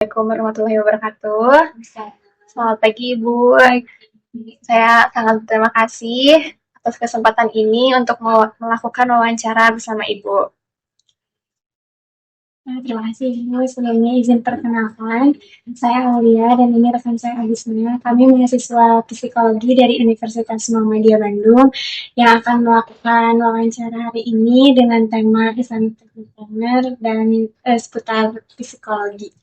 Assalamualaikum warahmatullahi wabarakatuh. Selamat pagi, Ibu. Saya sangat berterima kasih atas kesempatan ini untuk melakukan wawancara bersama Ibu. Terima kasih Ibu. Sebelumnya izin perkenalkan, saya Aulia dan ini rekan saya Agustina. Kami mahasiswa psikologi dari Universitas Muhammadiyah Bandung yang akan melakukan wawancara hari ini dengan tema Islamic Entrepreneur dan seputar psikologi.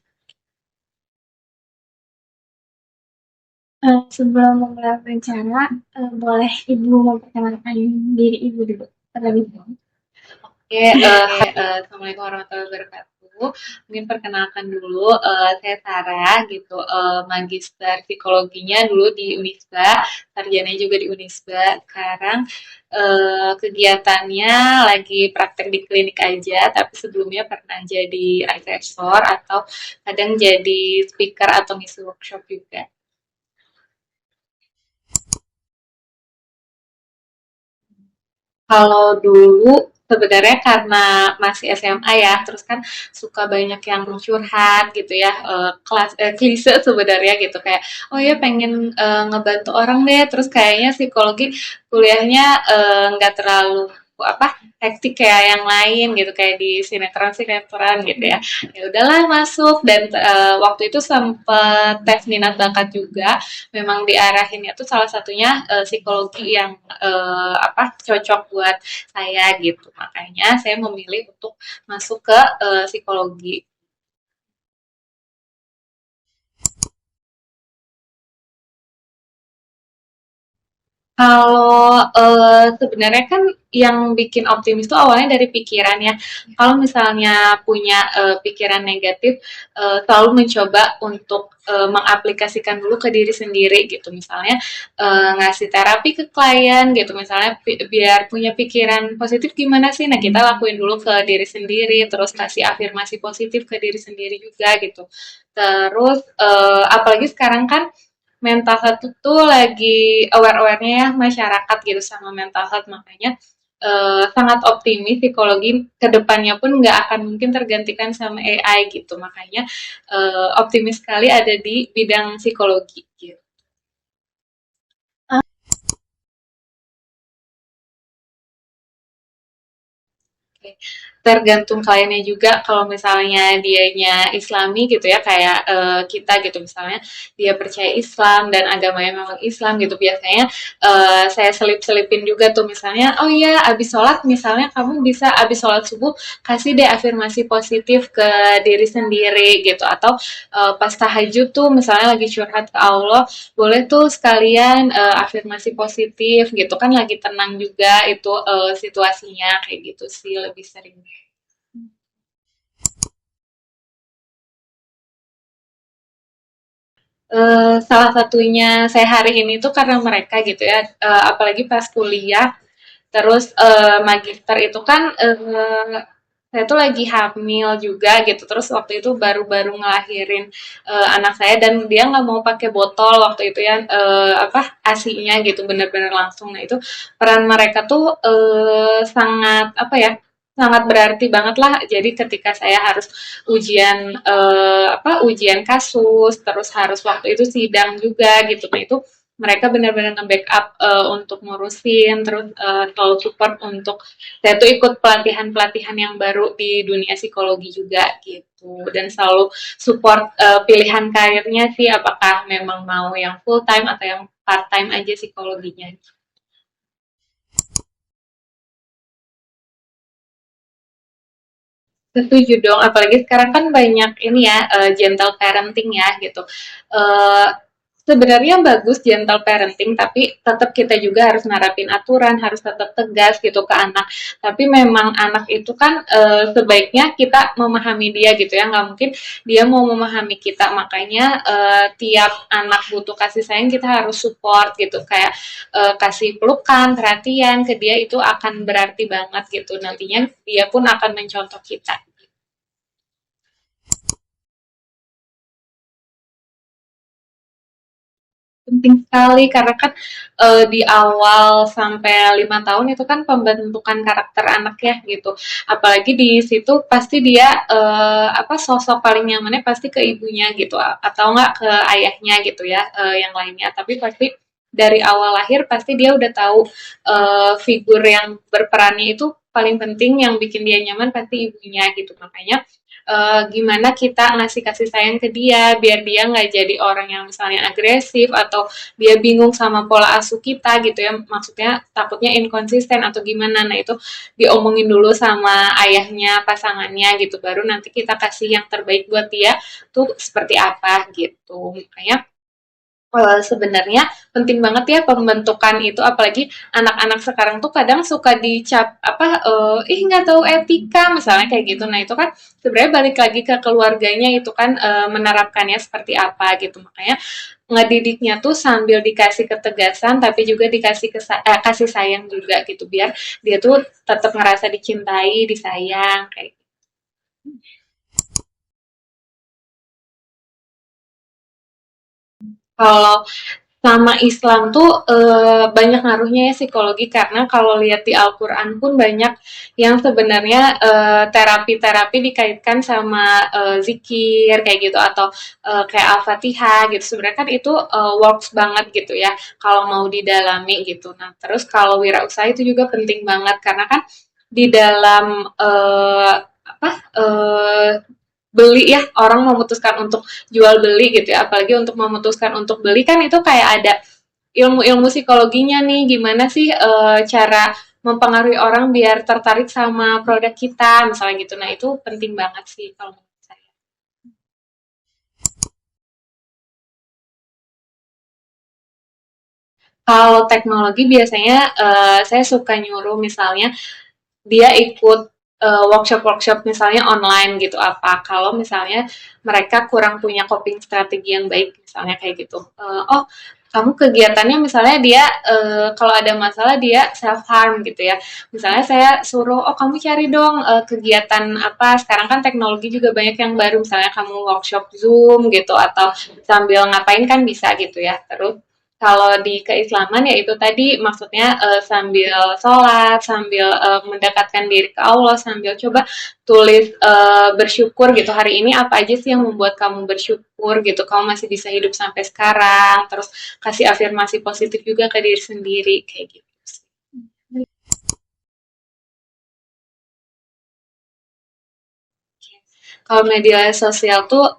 Sebelum memulai wawancara, boleh Ibu memperkenalkan diri Ibu dulu terlebih dahulu. Oke, Assalamualaikum warahmatullahi wabarakatuh. Mungkin perkenalkan dulu, saya Sarah gitu, magister psikologinya dulu di Unisba, sarjananya juga di Unisba. Sekarang kegiatannya lagi praktek di klinik aja, tapi sebelumnya pernah jadi asesor atau kadang jadi speaker atau ngisi workshop juga. Kalau dulu sebenarnya karena masih SMA ya, terus kan suka banyak yang curhat gitu ya, klise sebenarnya gitu kayak, oh ya pengen ngebantu orang deh, terus kayaknya psikologi kuliahnya nggak terlalu apa hektik kayak yang lain gitu kayak di sinetron gitu ya. Ya udahlah masuk dan waktu itu sempet tes minat bakat juga, memang diarahinnya tuh salah satunya psikologi yang apa cocok buat saya gitu. Makanya saya memilih untuk masuk ke psikologi. Kalau sebenarnya kan yang bikin optimis itu awalnya dari pikiran ya. Kalau misalnya punya pikiran negatif, selalu mencoba untuk mengaplikasikan dulu ke diri sendiri gitu. Misalnya ngasih terapi ke klien gitu. Misalnya biar punya pikiran positif gimana sih? Nah kita lakuin dulu ke diri sendiri, terus kasih afirmasi positif ke diri sendiri juga gitu. Terus apalagi sekarang kan mental health itu lagi aware-awarenya ya masyarakat gitu sama mental health, makanya sangat optimis psikologi kedepannya pun nggak akan mungkin tergantikan sama AI gitu, makanya optimis sekali ada di bidang psikologi gitu. Oke. Tergantung kliennya juga kalau misalnya dianya Islami gitu ya kayak kita gitu misalnya dia percaya Islam dan agamanya memang Islam gitu biasanya saya selip-selipin juga tuh misalnya oh iya abis sholat misalnya kamu bisa abis sholat subuh kasih deh afirmasi positif ke diri sendiri gitu atau pas tahajud tuh misalnya lagi curhat ke Allah boleh tuh sekalian afirmasi positif gitu kan lagi tenang juga itu situasinya kayak gitu sih lebih sering. Salah satunya saya hari ini tuh karena mereka gitu ya, apalagi pas kuliah, terus magister itu kan saya tuh lagi hamil juga gitu, terus waktu itu baru-baru ngelahirin anak saya dan dia nggak mau pakai botol waktu itu ya apa asinya gitu bener-bener langsung. Nah itu peran mereka tuh sangat apa ya sangat berarti banget lah. Jadi ketika saya harus ujian ujian kasus terus harus waktu itu sidang juga gitu nah itu mereka benar-benar nge-backup untuk ngurusin terus selalu support untuk saya tuh ikut pelatihan-pelatihan yang baru di dunia psikologi juga gitu dan selalu support pilihan karirnya sih apakah memang mau yang full time atau yang part time aja psikologinya. Setuju dong, apalagi sekarang kan banyak ini ya, gentle parenting ya gitu. Eh, Sebenarnya bagus gentle parenting, tapi tetap kita juga harus nerapin aturan, harus tetap tegas gitu ke anak. Tapi memang anak itu kan sebaiknya kita memahami dia gitu ya, nggak mungkin dia mau memahami kita. Makanya tiap anak butuh kasih sayang kita harus support gitu, kayak kasih pelukan, perhatian ke dia itu akan berarti banget gitu. Nantinya dia pun akan mencontoh kita. penting sekali karena kan di awal sampai 5 tahun itu kan pembentukan karakter anak ya gitu. Apalagi di situ pasti dia apa sosok paling nyamannya pasti ke ibunya gitu atau enggak ke ayahnya gitu ya yang lainnya. Tapi pasti dari awal lahir pasti dia udah tahu figur yang berperannya itu paling penting yang bikin dia nyaman pasti ibunya gitu. Makanya gimana kita ngasih kasih sayang ke dia biar dia nggak jadi orang yang misalnya agresif atau dia bingung sama pola asuh kita gitu ya maksudnya takutnya inkonsisten atau gimana nah itu diomongin dulu sama ayahnya pasangannya gitu baru nanti kita kasih yang terbaik buat dia tuh seperti apa gitu makanya sebenarnya penting banget ya pembentukan itu apalagi anak-anak sekarang tuh kadang suka dicap apa nggak tahu etika misalnya kayak gitu nah itu kan sebenarnya balik lagi ke keluarganya itu kan menerapkannya seperti apa gitu makanya ngedidiknya tuh sambil dikasih ketegasan tapi juga dikasih kasih sayang juga gitu biar dia tuh tetap ngerasa dicintai disayang kayak gitu. Kalau sama Islam tuh banyak ngaruhnya ya psikologi karena kalau lihat di Al-Quran pun banyak yang sebenarnya terapi-terapi dikaitkan sama zikir kayak gitu atau kayak Al-Fatihah gitu sebenarnya kan itu works banget gitu ya kalau mau didalami gitu. Nah terus kalau wirausaha itu juga penting banget karena kan di dalam apa beli ya orang memutuskan untuk jual beli gitu ya apalagi untuk memutuskan untuk beli kan itu kayak ada ilmu-ilmu psikologinya nih gimana sih cara mempengaruhi orang biar tertarik sama produk kita misalnya gitu nah itu penting banget sih kalau menurut saya. Kalau teknologi biasanya saya suka nyuruh misalnya dia ikut workshop-workshop misalnya online gitu apa kalau misalnya mereka kurang punya coping strategi yang baik misalnya kayak gitu oh kamu kegiatannya misalnya dia kalau ada masalah dia self harm gitu ya misalnya saya suruh oh kamu cari dong kegiatan apa sekarang kan teknologi juga banyak yang baru misalnya kamu workshop Zoom gitu atau sambil ngapain kan bisa gitu ya terus kalau di keislaman ya itu tadi maksudnya sambil sholat, sambil mendekatkan diri ke Allah, sambil coba tulis bersyukur gitu hari ini apa aja sih yang membuat kamu bersyukur gitu, kamu masih bisa hidup sampai sekarang, terus kasih afirmasi positif juga ke diri sendiri kayak gitu. Kalau media sosial tuh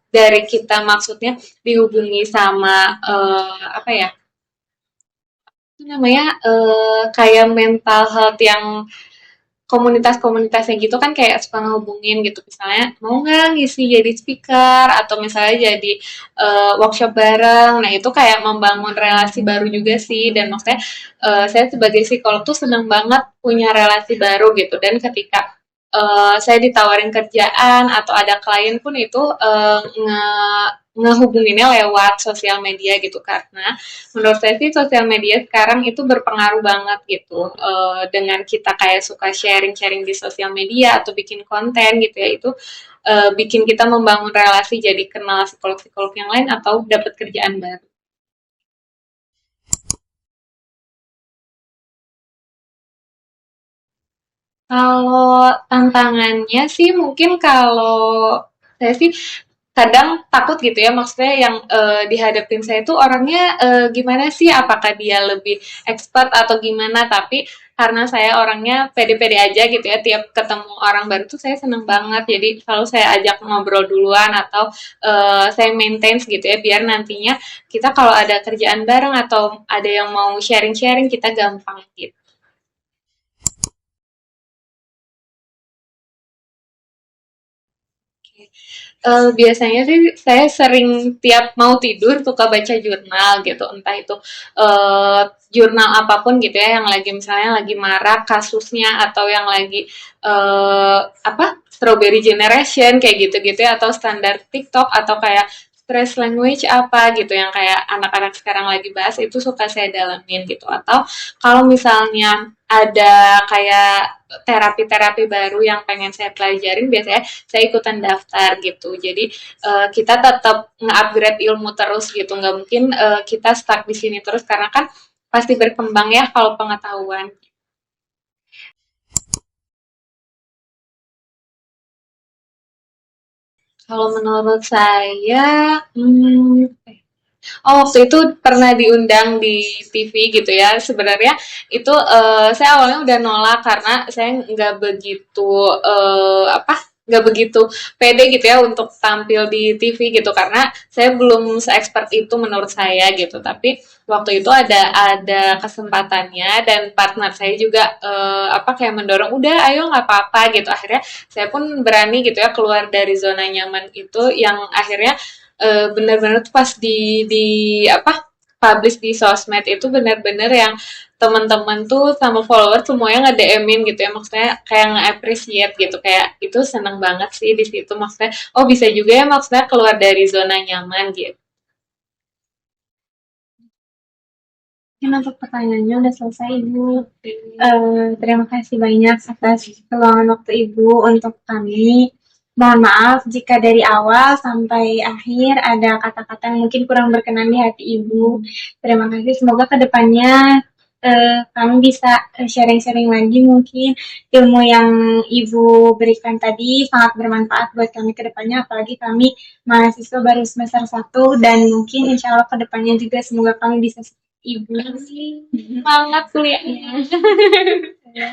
dari kita maksudnya dihubungi sama apa ya? Itu namanya kayak mental health yang komunitas-komunitasnya gitu kan kayak suka ngehubungin gitu misalnya mau nggak ngisi jadi speaker atau misalnya jadi workshop bareng nah itu kayak membangun relasi baru juga sih dan maksudnya saya sebagai psikolog tuh seneng banget punya relasi baru gitu dan ketika saya ditawarin kerjaan atau ada klien pun itu ngehubunginnya lewat sosial media gitu karena menurut saya sih sosial media sekarang itu berpengaruh banget gitu dengan kita kayak suka sharing-sharing di sosial media atau bikin konten gitu ya itu bikin kita membangun relasi jadi kenal psikolog-psikolog yang lain atau dapat kerjaan baru. Kalau tantangannya sih mungkin kalau saya sih kadang takut gitu ya maksudnya yang dihadapin saya tuh orangnya gimana sih apakah dia lebih expert atau gimana tapi karena saya orangnya pede-pede aja gitu ya tiap ketemu orang baru tuh saya seneng banget jadi selalu saya ajak ngobrol duluan atau saya maintain gitu ya biar nantinya kita kalau ada kerjaan bareng atau ada yang mau sharing-sharing kita gampang gitu. Biasanya sih saya sering tiap mau tidur suka baca jurnal gitu, entah itu jurnal apapun gitu ya, yang lagi misalnya lagi marak kasusnya atau yang lagi apa Strawberry Generation kayak gitu-gitu ya, atau standar TikTok atau kayak stress language apa gitu yang kayak anak-anak sekarang lagi bahas itu suka saya dalamin gitu. Atau kalau misalnya ada kayak terapi-terapi baru yang pengen saya pelajarin, biasanya saya ikutan daftar gitu. Jadi kita tetap nge-upgrade ilmu terus gitu. Nggak mungkin kita stuck di sini terus karena kan pasti berkembang ya kalau pengetahuan. Kalau menurut saya, oh, waktu itu pernah diundang di TV gitu ya. Sebenarnya itu saya awalnya udah nolak karena saya nggak begitu apa nggak begitu pede gitu ya untuk tampil di TV gitu karena saya belum se-expert itu menurut saya gitu. Tapi waktu itu ada kesempatannya dan partner saya juga apa kayak mendorong udah ayo nggak apa-apa gitu. Akhirnya saya pun berani gitu ya keluar dari zona nyaman itu yang akhirnya benar-benar tuh pas di apa publish di sosmed itu benar-benar yang teman-teman tuh sama follower semuanya nge-DM-in gitu ya maksudnya kayak nge-appreciate gitu kayak itu seneng banget sih di situ maksudnya oh bisa juga ya maksudnya keluar dari zona nyaman gitu. Mungkin untuk pertanyaannya udah selesai, Ibu. Terima kasih banyak atas peluangan waktu Ibu untuk kami. Mohon maaf jika dari awal sampai akhir ada kata-kata yang mungkin kurang berkenan di hati Ibu. Terima kasih. Semoga kedepannya kami bisa sharing-sharing lagi mungkin ilmu yang Ibu berikan tadi sangat bermanfaat buat kami kedepannya. Apalagi kami mahasiswa baru semester 1 dan mungkin insya Allah kedepannya juga semoga kami bisa Ibu. Semangat kuliahnya. Ya.